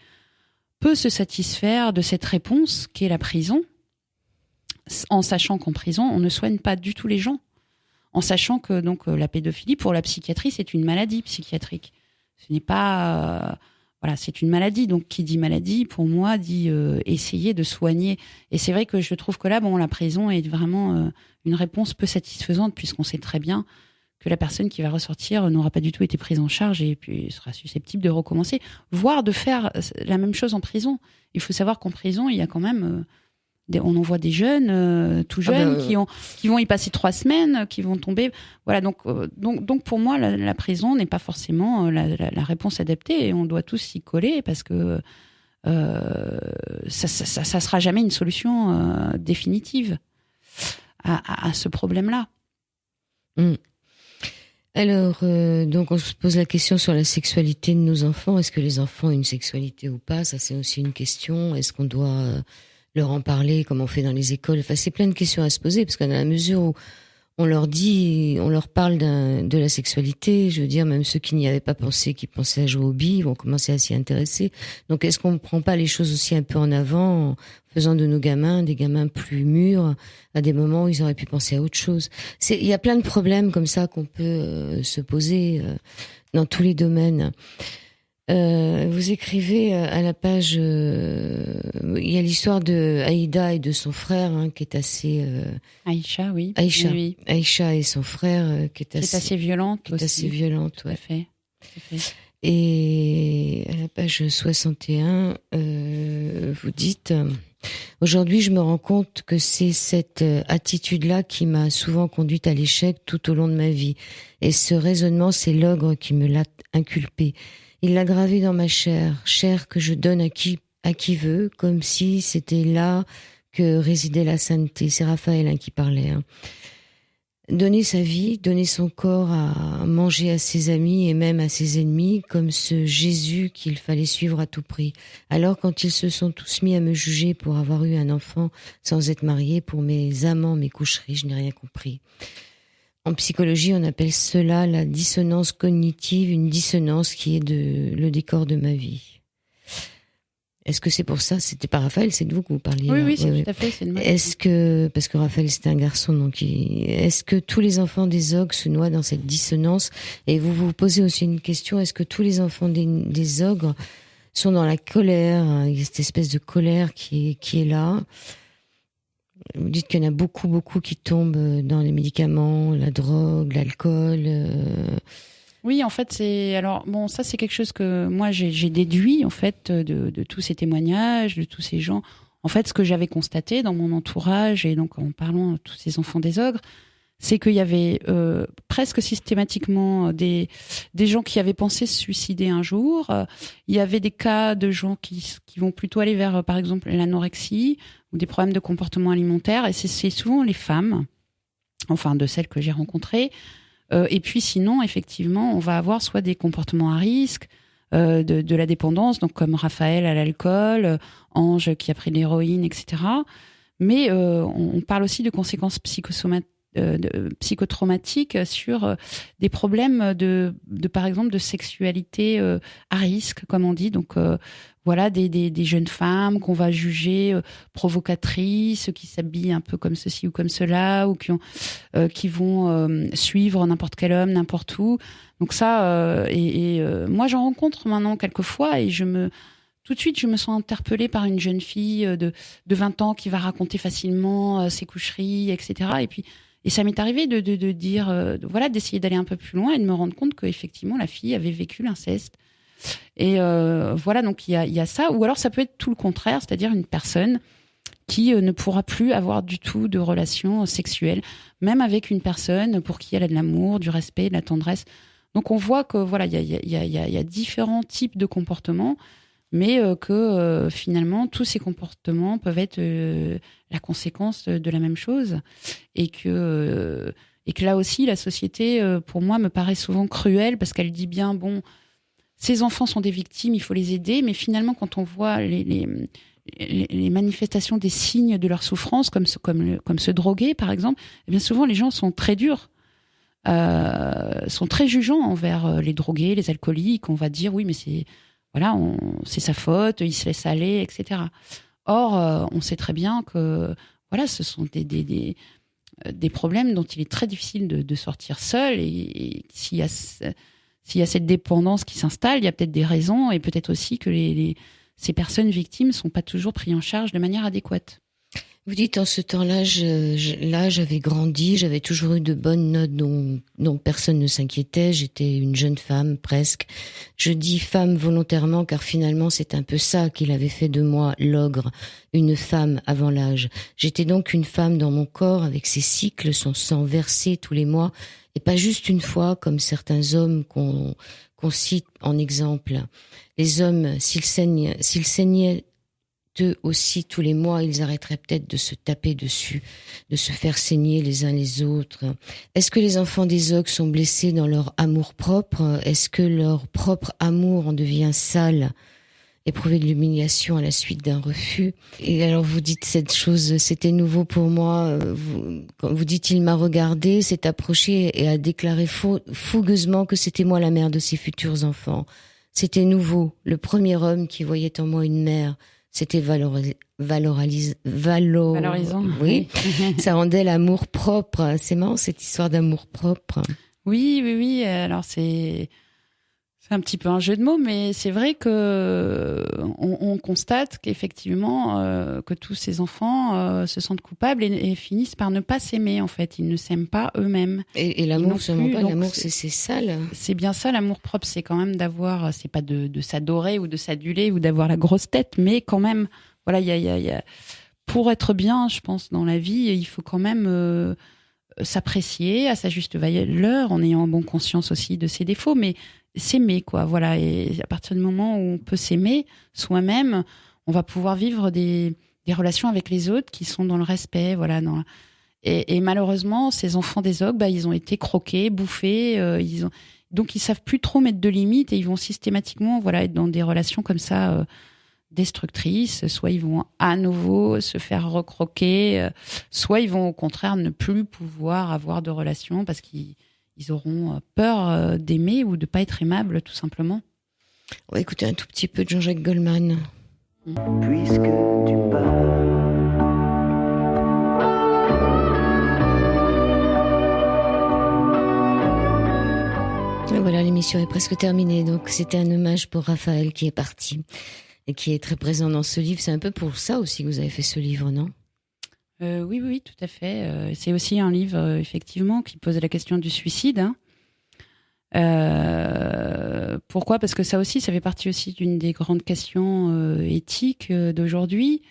B: peut se satisfaire de cette réponse qui est la prison, en sachant qu'en prison, on ne soigne pas du tout les gens, en sachant que donc la pédophilie, pour la psychiatrie, c'est une maladie psychiatrique. Ce n'est pas... voilà, c'est une maladie. Donc, qui dit maladie, pour moi, dit essayer de soigner. Et c'est vrai que je trouve que là, bon, la prison est vraiment une réponse peu satisfaisante, puisqu'on sait très bien que la personne qui va ressortir n'aura pas du tout été prise en charge et puis sera susceptible de recommencer, voire de faire la même chose en prison. Il faut savoir qu'en prison, il y a quand même... on en voit des jeunes, tout jeunes, qui vont y passer 3 semaines, qui vont tomber. Voilà, donc pour moi, la prison n'est pas forcément la réponse adaptée, et on doit tous s'y coller parce que ça sera jamais une solution définitive à ce problème-là.
A: Alors, donc on se pose la question sur la sexualité de nos enfants. Est-ce que les enfants ont une sexualité ou pas? Ça, c'est aussi une question. Est-ce qu'on doit leur en parler, comme on fait dans les écoles? Enfin, c'est plein de questions à se poser, parce que dans la mesure où on leur parle de la sexualité, je veux dire, même ceux qui n'y avaient pas pensé, qui pensaient à jouer aux billes, vont commencer à s'y intéresser. Donc, est-ce qu'on ne prend pas les choses aussi un peu en avant, en faisant de nos gamins des gamins plus mûrs, à des moments où ils auraient pu penser à autre chose? Il y a plein de problèmes comme ça qu'on peut se poser dans tous les domaines. Vous écrivez à la page, il y a l'histoire de Aïda et de son frère, qui est assez...
B: Aïcha, oui.
A: Aïcha,
B: oui.
A: Aïcha et son frère, qui est
B: assez violente.
A: Qui est assez violente, ouais.
B: Tout à fait.
A: Et à la page 61, vous dites... Aujourd'hui, je me rends compte que c'est cette attitude-là qui m'a souvent conduite à l'échec tout au long de ma vie. Et ce raisonnement, c'est l'ogre qui me l'a inculpé. Il l'a gravé dans ma chair que je donne à qui veut, comme si c'était là que résidait la sainteté. C'est Raphaël qui parlait. donner sa vie, donner son corps à manger à ses amis et même à ses ennemis, comme ce Jésus qu'il fallait suivre à tout prix. Alors quand ils se sont tous mis à me juger pour avoir eu un enfant sans être marié, pour mes amants, mes coucheries, je n'ai rien compris. En psychologie, on appelle cela la dissonance cognitive, une dissonance qui est le décor de ma vie. Est-ce que c'est pour ça? C'était pas Raphaël, c'est de vous que vous parliez.
B: Oui,
A: là.
B: oui, c'est tout à fait. C'est de moi.
A: Est-ce que, parce que Raphaël c'était un garçon, donc est-ce que tous les enfants des ogres se noient dans cette dissonance? Et vous vous posez aussi une question, est-ce que tous les enfants des ogres sont dans la colère, hein, il y a cette espèce de colère qui est là? Vous dites qu'il y en a beaucoup qui tombent dans les médicaments, la drogue, l'alcool.
B: Oui, en fait, ça c'est quelque chose que moi j'ai déduit en fait de tous ces témoignages, de tous ces gens. En fait, ce que j'avais constaté dans mon entourage et donc en parlant de tous ces enfants des ogres, c'est qu'il y avait presque systématiquement des gens qui avaient pensé se suicider un jour. Il y avait des cas de gens qui vont plutôt aller vers, par exemple, l'anorexie ou des problèmes de comportement alimentaire. Et c'est souvent les femmes, enfin de celles que j'ai rencontrées. Et puis sinon, effectivement, on va avoir soit des comportements à risque, de la dépendance, donc comme Raphaël à l'alcool, Ange qui a pris de l'héroïne, etc. Mais on parle aussi de conséquences psychotraumatiques sur des problèmes de par exemple de sexualité à risque, comme on dit. Donc voilà, des jeunes femmes qu'on va juger provocatrices, qui s'habillent un peu comme ceci ou comme cela, ou qui vont suivre n'importe quel homme, n'importe où. Donc ça, moi j'en rencontre maintenant quelques fois et tout de suite, je me sens interpellée par une jeune fille de 20 ans qui va raconter facilement ses coucheries, etc. Et ça m'est arrivé de dire, voilà, d'essayer d'aller un peu plus loin et de me rendre compte qu'effectivement, la fille avait vécu l'inceste. Et voilà, donc il y a ça. Ou alors ça peut être tout le contraire, c'est-à-dire une personne qui ne pourra plus avoir du tout de relations sexuelles, même avec une personne pour qui elle a de l'amour, du respect, de la tendresse. Donc on voit que voilà, il y a différents types de comportements, mais que finalement tous ces comportements peuvent être la conséquence de la même chose, et que là aussi la société, pour moi, me paraît souvent cruelle parce qu'elle dit bien bon, ces enfants sont des victimes, il faut les aider, mais finalement quand on voit les manifestations des signes de leur souffrance, comme se droguer par exemple, eh bien souvent les gens sont très durs. Sont très jugeants envers les drogués, les alcooliques. On va dire oui, mais c'est sa faute, il se laisse aller, etc. Or, on sait très bien que voilà, ce sont des problèmes dont il est très difficile de sortir seul. Et s'il y a cette dépendance qui s'installe, il y a peut-être des raisons, et peut-être aussi que ces personnes victimes sont pas toujours prises en charge de manière adéquate.
A: Vous dites, en ce temps-là, j'avais grandi, j'avais toujours eu de bonnes notes dont personne ne s'inquiétait. J'étais une jeune femme, presque. Je dis femme volontairement, car finalement, c'est un peu ça qu'il avait fait de moi, l'ogre, une femme avant l'âge. J'étais donc une femme dans mon corps, avec ses cycles, son sang versé tous les mois, et pas juste une fois, comme certains hommes qu'on cite en exemple. Les hommes, s'ils saignaient eux aussi tous les mois, ils arrêteraient peut-être de se taper dessus, de se faire saigner les uns les autres. Est-ce que les enfants des ogres sont blessés dans leur amour-propre? Est-ce que leur propre amour en devient sale, éprouver de l'humiliation à la suite d'un refus? Et alors vous dites cette chose, c'était nouveau pour moi. Quand vous dites il m'a regardé, s'est approché et a déclaré fougueusement que c'était moi la mère de ses futurs enfants. C'était nouveau, le premier homme qui voyait en moi une mère. C'était valorisant. Oui, ça rendait l'amour propre. C'est marrant cette histoire d'amour propre.
B: Oui. Alors c'est un petit peu un jeu de mots, mais c'est vrai que on constate qu'effectivement que tous ces enfants se sentent coupables et finissent par ne pas s'aimer. En fait, ils ne s'aiment pas eux-mêmes.
A: Et l'amour, seulement pas. L'amour, c'est sale.
B: C'est bien ça, l'amour propre. C'est quand même d'avoir, c'est pas de s'adorer ou de s'aduler ou d'avoir la grosse tête, mais quand même, voilà, il y a pour être bien, je pense, dans la vie, il faut quand même s'apprécier à sa juste valeur, en ayant bon conscience aussi de ses défauts, mais s'aimer, quoi. Voilà. Et à partir du moment où on peut s'aimer soi-même, on va pouvoir vivre des relations avec les autres qui sont dans le respect, voilà. Et malheureusement, ces enfants des ogres, ils ont été croqués, bouffés. Donc, ils savent plus trop mettre de limites et ils vont systématiquement, être dans des relations comme ça destructrices. Soit ils vont à nouveau se faire recroquer, soit ils vont au contraire ne plus pouvoir avoir de relations parce qu'ils auront peur d'aimer ou de pas être aimables, tout simplement.
A: On va écouter un tout petit peu de Jean-Jacques Goldman.
C: Puisque tu pars.
A: Et voilà, l'émission est presque terminée. Donc, c'était un hommage pour Raphaël qui est parti et qui est très présent dans ce livre. C'est un peu pour ça aussi que vous avez fait ce livre, non ?
B: Oui, tout à fait. C'est aussi un livre, effectivement, qui pose la question du suicide. Pourquoi ? Parce que ça fait partie aussi d'une des grandes questions éthiques d'aujourd'hui.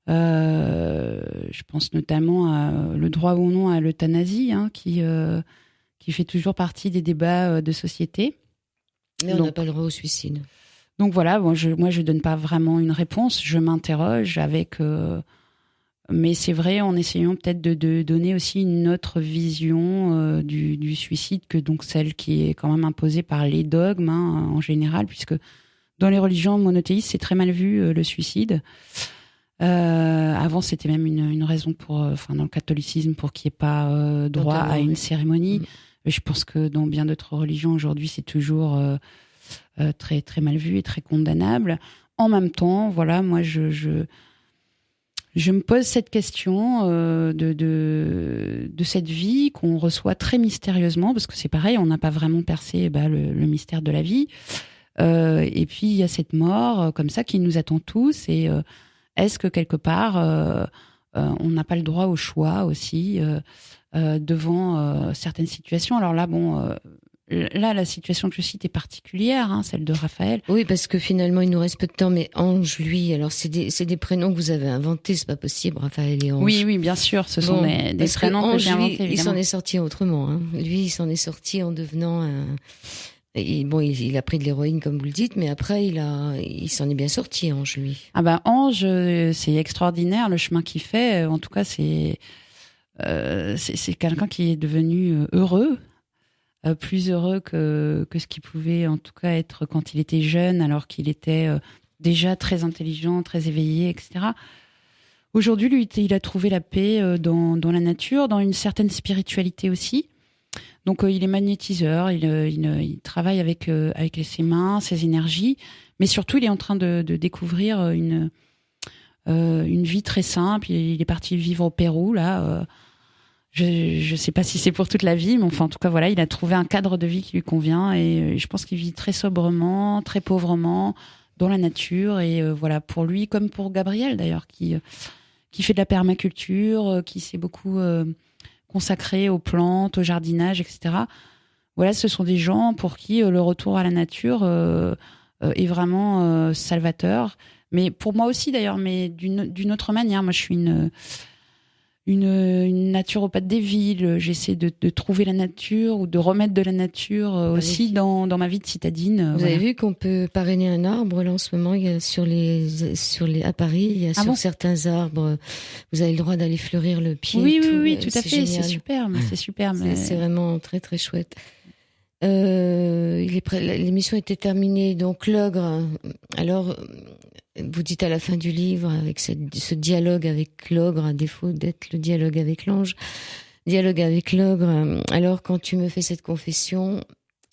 B: Je pense notamment à le droit ou non à l'euthanasie, qui fait toujours partie des débats de société.
A: Mais on n'a pas le droit au suicide.
B: Donc voilà, moi je donne pas vraiment une réponse, je m'interroge avec... mais c'est vrai, en essayant peut-être de donner aussi une autre vision du suicide que donc celle qui est quand même imposée par les dogmes en général, puisque dans les religions monothéistes, c'est très mal vu le suicide. Avant, c'était même une raison dans le catholicisme, pour qu'il n'y ait pas droit à une cérémonie. Je pense que dans bien d'autres religions aujourd'hui, c'est toujours très très mal vu et très condamnable. En même temps, moi je me pose cette question de cette vie qu'on reçoit très mystérieusement, parce que c'est pareil, on n'a pas vraiment percé le mystère de la vie. Et puis il y a cette mort comme ça qui nous attend tous. Et est-ce que quelque part on n'a pas le droit au choix aussi devant certaines situations ? Alors là, là, la situation que je cite est particulière, celle de Raphaël.
A: Oui, parce que finalement, il nous reste peu de temps, mais Ange, lui, alors c'est des prénoms que vous avez inventés, c'est pas possible, Raphaël et Ange.
B: Oui, bien sûr, ce sont des prénoms que j'ai inventés, évidemment.
A: Il s'en est sorti autrement. Lui, il s'en est sorti en devenant il a pris de l'héroïne, comme vous le dites, mais après, il s'en est bien sorti, Ange, lui.
B: Ange, c'est extraordinaire, le chemin qu'il fait. En tout cas, c'est quelqu'un qui est devenu heureux. Plus heureux que ce qu'il pouvait en tout cas être quand il était jeune, alors qu'il était déjà très intelligent, très éveillé, etc. Aujourd'hui, lui, il a trouvé la paix dans la nature, dans une certaine spiritualité aussi. Donc, il est magnétiseur, il travaille avec ses mains, ses énergies, mais surtout, il est en train de découvrir une vie très simple. Il est parti vivre au Pérou, là. Je sais pas si c'est pour toute la vie, mais enfin, en tout cas, il a trouvé un cadre de vie qui lui convient, et je pense qu'il vit très sobrement, très pauvrement, dans la nature. Et pour lui, comme pour Gabriel d'ailleurs, qui fait de la permaculture, qui s'est beaucoup consacré aux plantes, au jardinage, etc. Ce sont des gens pour qui le retour à la nature est vraiment salvateur. Mais pour moi aussi d'ailleurs, mais d'une autre manière. Moi, je suis une naturopathe des villes. J'essaie de trouver la nature, ou de remettre de la nature aussi dans ma vie de citadine.
A: Vous avez vu qu'on peut parrainer un arbre là en ce moment, il y a à Paris, il y a certains arbres, vous avez le droit d'aller fleurir le pied.
B: Oui, tout à fait, c'est superbe.
A: C'est vraiment très très chouette. L'émission était terminée, donc l'ogre. Alors, vous dites à la fin du livre, avec ce dialogue avec l'ogre, à défaut d'être le dialogue avec l'ange, dialogue avec l'ogre. Alors, quand tu me fais cette confession,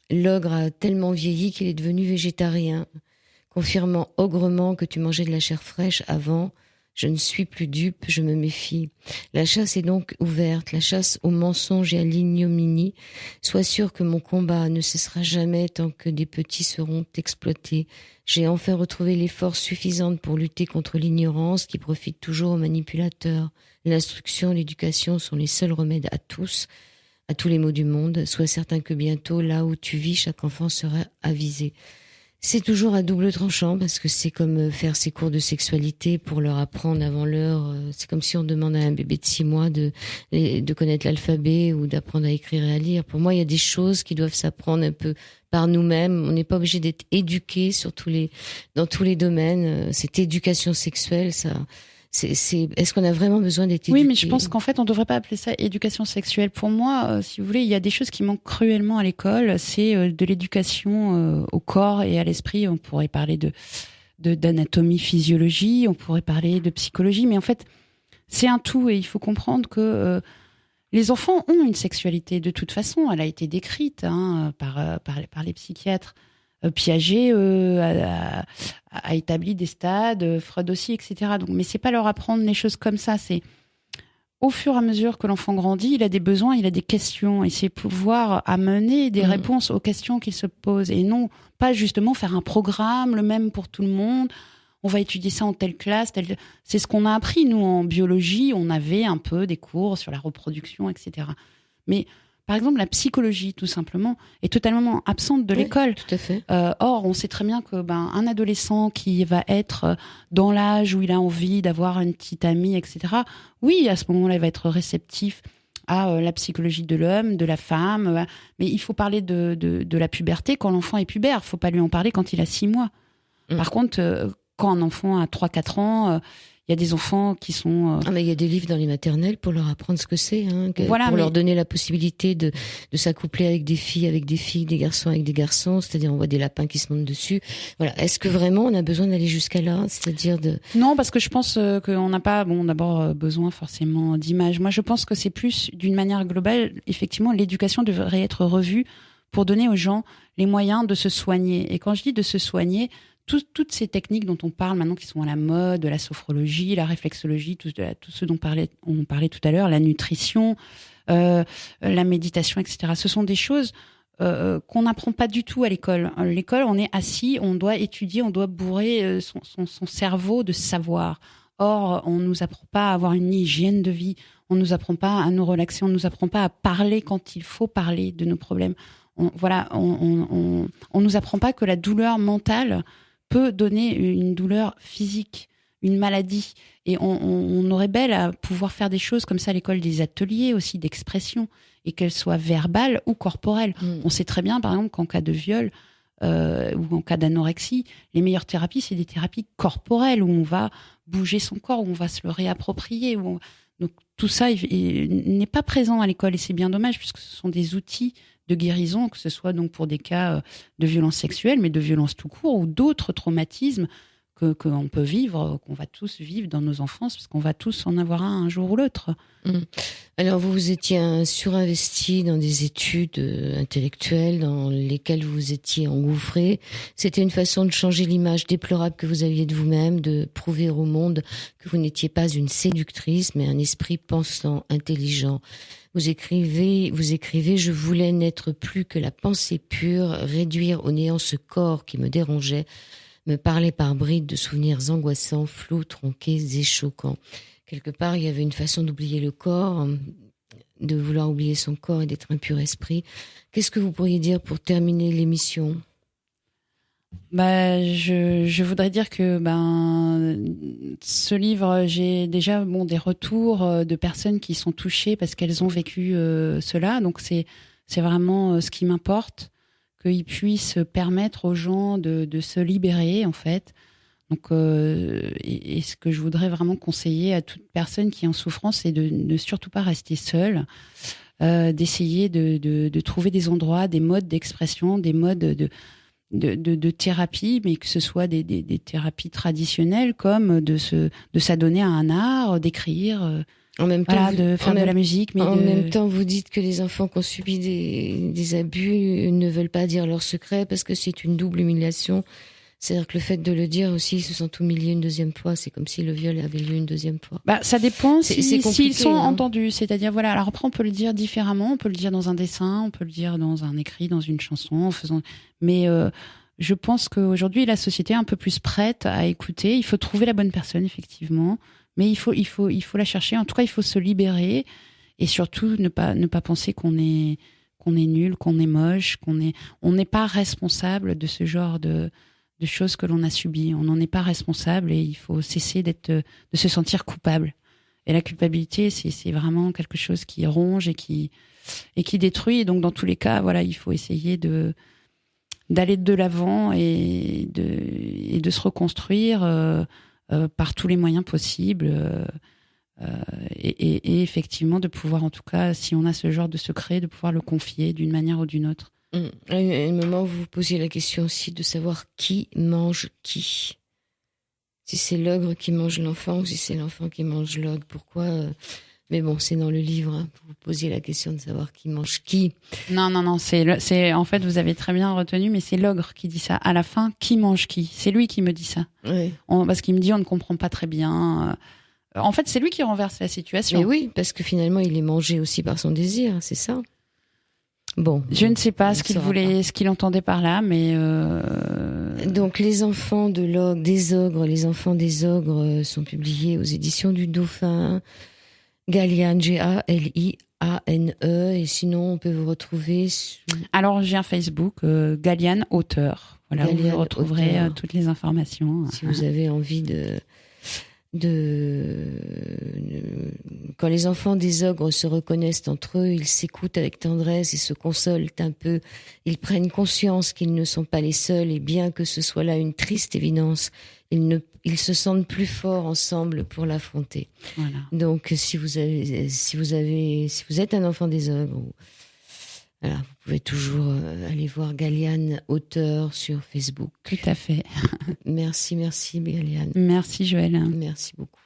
A: l'ogre a tellement vieilli qu'il est devenu végétarien, confirmant ogrement que tu mangeais de la chair fraîche avant. Je ne suis plus dupe, je me méfie. La chasse est donc ouverte, la chasse au mensonge et à l'ignominie. Sois sûr que mon combat ne cessera jamais tant que des petits seront exploités. J'ai enfin retrouvé les forces suffisantes pour lutter contre l'ignorance qui profite toujours aux manipulateurs. L'instruction, l'éducation sont les seuls remèdes à tous les maux du monde. Sois certain que bientôt, là où tu vis, chaque enfant sera avisé. C'est toujours à double tranchant, parce que c'est comme faire ses cours de sexualité pour leur apprendre avant l'heure. C'est comme si on demandait à un bébé de 6 mois de connaître l'alphabet ou d'apprendre à écrire et à lire. Pour moi, il y a des choses qui doivent s'apprendre un peu par nous-mêmes. On n'est pas obligé d'être éduqué dans tous les domaines. Cette éducation sexuelle, Est-ce qu'on a vraiment besoin d'être éduqué?
B: Oui, mais je pense qu'en fait, on ne devrait pas appeler ça éducation sexuelle. Pour moi, si vous voulez, il y a des choses qui manquent cruellement à l'école. C'est de l'éducation au corps et à l'esprit. On pourrait parler d'anatomie, physiologie, on pourrait parler de psychologie, mais en fait, c'est un tout et il faut comprendre que les enfants ont une sexualité de toute façon. Elle a été décrite par les psychiatres. Piaget a établi des stades, Freud aussi, etc. Donc, mais c'est pas leur apprendre les choses comme ça. C'est au fur et à mesure que l'enfant grandit, il a des besoins, il a des questions, et c'est pouvoir amener des réponses aux questions qu'il se pose, et non pas justement faire un programme le même pour tout le monde. On va étudier ça en telle classe, c'est ce qu'on a appris nous en biologie. On avait un peu des cours sur la reproduction, etc. Mais par exemple, la psychologie, tout simplement, est totalement absente de l'école.
A: Tout à fait.
B: Or, on sait très bien que un adolescent qui va être dans l'âge où il a envie d'avoir une petite amie, etc., oui, à ce moment-là, il va être réceptif à la psychologie de l'homme, de la femme. Mais il faut parler de la puberté quand l'enfant est pubère. Il ne faut pas lui en parler quand il a 6 mois. Par contre, quand un enfant a 3-4 ans... il y a des enfants qui sont...
A: mais il y a des livres dans les maternelles pour leur apprendre ce que c'est,
B: voilà,
A: pour leur donner la possibilité de s'accoupler avec des filles, des garçons avec des garçons, c'est-à-dire on voit des lapins qui se montent dessus. Voilà. Est-ce que vraiment on a besoin d'aller jusqu'à là, c'est-à-dire de...
B: Non, parce que je pense qu'on n'a pas, d'abord besoin forcément d'images. Moi, je pense que c'est plus, d'une manière globale, effectivement, l'éducation devrait être revue pour donner aux gens les moyens de se soigner. Et quand je dis de se soigner, toutes ces techniques dont on parle maintenant, qui sont à la mode, de la sophrologie, la réflexologie, tout ce dont on parlait tout à l'heure, la nutrition, la méditation, etc. Ce sont des choses qu'on n'apprend pas du tout à l'école. À l'école, on est assis, on doit étudier, on doit bourrer son cerveau de savoir. Or, on nous apprend pas à avoir une hygiène de vie, on nous apprend pas à nous relaxer, on nous apprend pas à parler quand il faut parler de nos problèmes. On nous apprend pas que la douleur mentale peut donner une douleur physique, une maladie. Et on aurait belle à pouvoir faire des choses comme ça à l'école, des ateliers aussi d'expression, et qu'elles soient verbales ou corporelles. On sait très bien, par exemple, qu'en cas de viol ou en cas d'anorexie, les meilleures thérapies, c'est des thérapies corporelles, où on va bouger son corps, où on va se le réapproprier. Donc tout ça n'est pas présent à l'école, et c'est bien dommage, puisque ce sont des outils de guérison, que ce soit donc pour des cas de violence sexuelle, mais de violence tout court, ou d'autres traumatismes qu'on peut vivre, qu'on va tous vivre dans nos enfances, parce qu'on va tous en avoir un jour ou l'autre.
A: Alors vous étiez surinvesti dans des études intellectuelles dans lesquelles vous étiez engouffré. C'était une façon de changer l'image déplorable que vous aviez de vous-même, de prouver au monde que vous n'étiez pas une séductrice, mais un esprit pensant, intelligent. Vous écrivez, je voulais n'être plus que la pensée pure, réduire au néant ce corps qui me dérangeait, me parler par brides de souvenirs angoissants, flous, tronqués et choquants. Quelque part, il y avait une façon d'oublier le corps, de vouloir oublier son corps et d'être un pur esprit. Qu'est-ce que vous pourriez dire pour terminer l'émission ?
B: Je voudrais dire que ce livre, j'ai déjà des retours de personnes qui sont touchées parce qu'elles ont vécu cela. Donc c'est vraiment ce qui m'importe, qu'ils puissent permettre aux gens de se libérer, en fait. Donc et ce que je voudrais vraiment conseiller à toute personne qui est en souffrance, c'est de ne surtout pas rester seule, d'essayer de trouver des endroits, des modes d'expression, des modes de thérapie, mais que ce soit des thérapies traditionnelles, comme de s'adonner à un art, d'écrire,
A: en même temps,
B: de faire de la musique. Mais
A: en même temps, vous dites que les enfants qui ont subi des abus ne veulent pas dire leurs secrets parce que c'est une double humiliation. C'est-à-dire que le fait de le dire aussi, ils se sont humiliés une deuxième fois. C'est comme si le viol avait lieu une deuxième fois.
B: Ça dépend s'ils sont
A: hein.
B: entendus. C'est-à-dire, voilà. Alors après, on peut le dire différemment. On peut le dire dans un dessin, on peut le dire dans un écrit, dans une chanson, mais je pense qu'aujourd'hui, la société est un peu plus prête à écouter. Il faut trouver la bonne personne, effectivement. Mais il faut la chercher. En tout cas, il faut se libérer. Et surtout, ne pas penser qu'on est nul, qu'on est moche, on n'est pas responsable de ce genre de choses que l'on a subies. On n'en est pas responsable et il faut cesser de se sentir coupable. Et la culpabilité, c'est vraiment quelque chose qui ronge et qui détruit. Et donc, dans tous les cas, voilà, il faut essayer d'aller de l'avant et de se reconstruire par tous les moyens possibles. Et effectivement, de pouvoir, en tout cas, si on a ce genre de secret, de pouvoir le confier d'une manière ou d'une autre.
A: À un moment, vous vous posiez la question aussi de savoir qui mange qui. Si c'est l'ogre qui mange l'enfant ou si c'est l'enfant qui mange l'ogre. Pourquoi Mais bon, c'est dans le livre. Hein. Vous posiez la question de savoir qui mange qui.
B: Non. C'est en fait, vous avez très bien retenu, mais c'est l'ogre qui dit ça. À la fin, qui mange qui ? C'est lui qui me dit ça.
A: Oui.
B: Parce qu'il me dit, on ne comprend pas très bien. En fait, c'est lui qui renverse la situation.
A: Mais oui, parce que finalement, il est mangé aussi par son désir, c'est ça. Bon.
B: Je ne sais pas ce qu'il entendait par là, mais.
A: Donc, les enfants des ogres sont publiés aux éditions du Dauphin. Galiane, Galiane, et sinon, on peut vous retrouver.
B: Alors, j'ai un Facebook, Galiane Auteur. Voilà, Galiane, où vous retrouverez toutes les informations.
A: Si vous avez envie quand les enfants des ogres se reconnaissent entre eux, ils s'écoutent avec tendresse et se consolent un peu. Ils prennent conscience qu'ils ne sont pas les seuls, et bien que ce soit là une triste évidence, ils se sentent plus forts ensemble pour l'affronter.
B: Voilà.
A: Donc, si vous êtes un enfant des ogres, voilà, vous pouvez toujours aller voir Galiane Auteur sur Facebook.
B: Tout à fait.
A: Merci Galiane.
B: Merci Joël.
A: Merci beaucoup.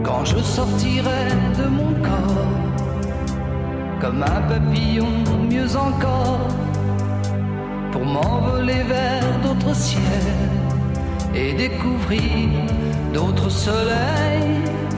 C: Quand je sortirai de mon corps comme un papillon, mieux encore, pour m'envoler vers d'autres ciels et découvrir d'autres soleils,